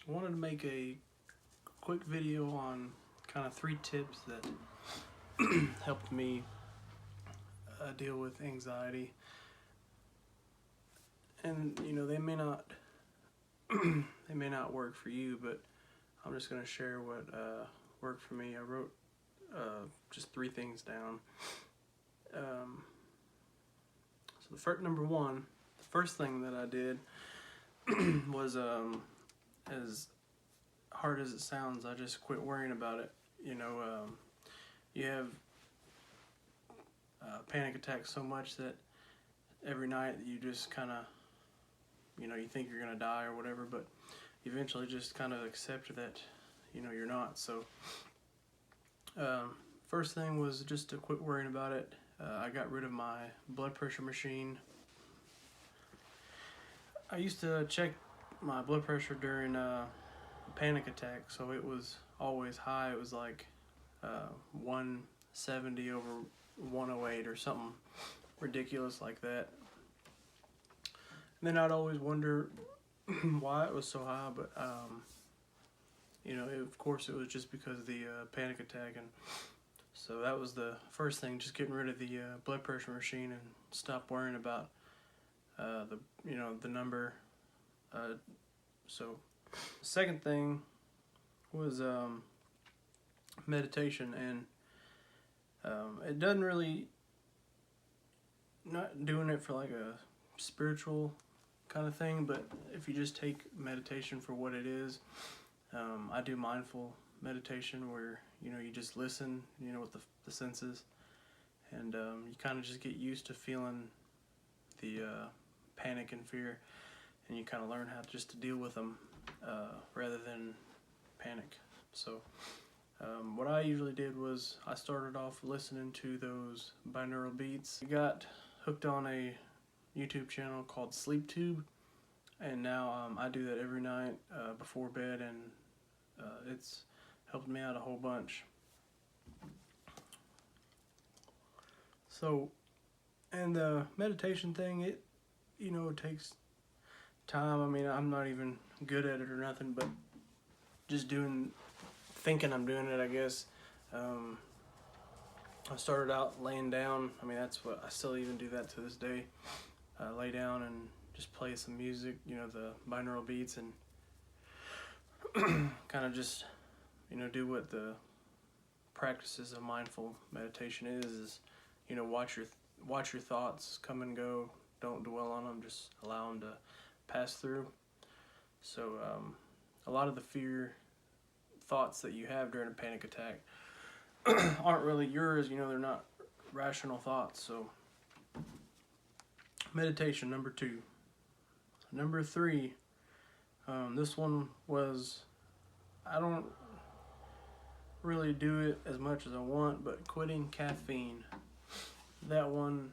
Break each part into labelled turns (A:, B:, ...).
A: I wanted to make a quick video on kind of 3 tips that helped me deal with anxiety. And you know, they may not they may not work for you, but I'm just going to share what worked for me. I wrote just 3 things down. So number 1, the first thing that I did was as hard as it sounds, I just quit worrying about it. You know, you have panic attacks so much that every night you just kind of, you know, you think you're gonna die or whatever, but eventually just kind of accept that, you know, you're not. So first thing was just to quit worrying about it. I got rid of my blood pressure machine. I used to check my blood pressure during a panic attack, so it was always high. It was like 170 over 108 or something ridiculous like that. And then I'd always wonder why it was so high, but you know, of course it was just because of the panic attack. And so that was the first thing, just getting rid of the blood pressure machine and stop worrying about the number. So the second thing was meditation, and it doesn't really, not doing it for like a spiritual kind of thing, but if you just take meditation for what it is, I do mindful meditation where, you know, you just listen, you know, with the senses, and you kind of just get used to feeling the panic and fear, and you kind of learn how just to deal with them rather than panic. So what I usually did was I started off listening to those binaural beats. I got hooked on a YouTube channel called SleepTube, and now I do that every night before bed, and it's helped me out a whole bunch. So, and the meditation thing, it takes time. I mean, I'm not even good at it or nothing, but just thinking I'm doing it, I guess. I started out laying down. I mean, that's what I still even do that to this day. Lay down and just play some music, you know, the binaural beats, and kind of just, you know, do what the practices of mindful meditation is, you know, watch your thoughts come and go. Don't dwell on them, just allow them to pass through. So a lot of the fear thoughts that you have during a panic attack aren't really yours, you know, they're not rational thoughts. So meditation, number 2. Number 3, this one was, I don't really do it as much as I want, but quitting caffeine. That one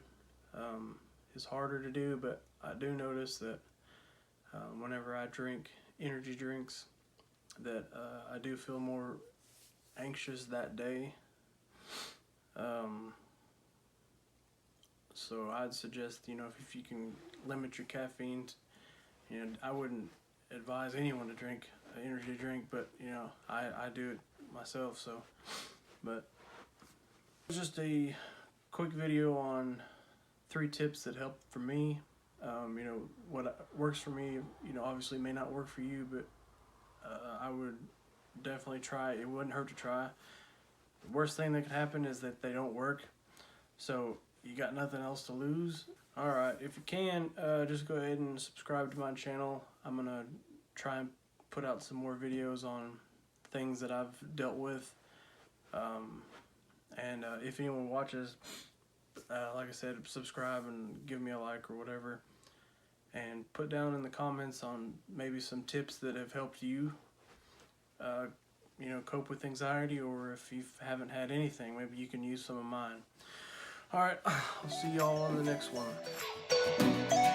A: is harder to do, but I do notice that whenever I drink energy drinks, that I do feel more anxious that day. So I'd suggest, you know, if you can limit your caffeine, you know, I wouldn't advise anyone to drink an energy drink, but you know, I do it myself. So, but it's just a quick video on 3 tips that helped for me. You know, what works for me, you know, obviously may not work for you, but I would definitely try. It wouldn't hurt to try. The worst thing that could happen is that they don't work, so you got nothing else to lose. Alright, if you can, just go ahead and subscribe to my channel. I'm gonna try and put out some more videos on things that I've dealt with, and if anyone watches, like I said, subscribe and give me a like or whatever, and put down in the comments on maybe some tips that have helped you, you know, cope with anxiety, or if you haven't had anything, maybe you can use some of mine. Alright, I'll see y'all on the next one.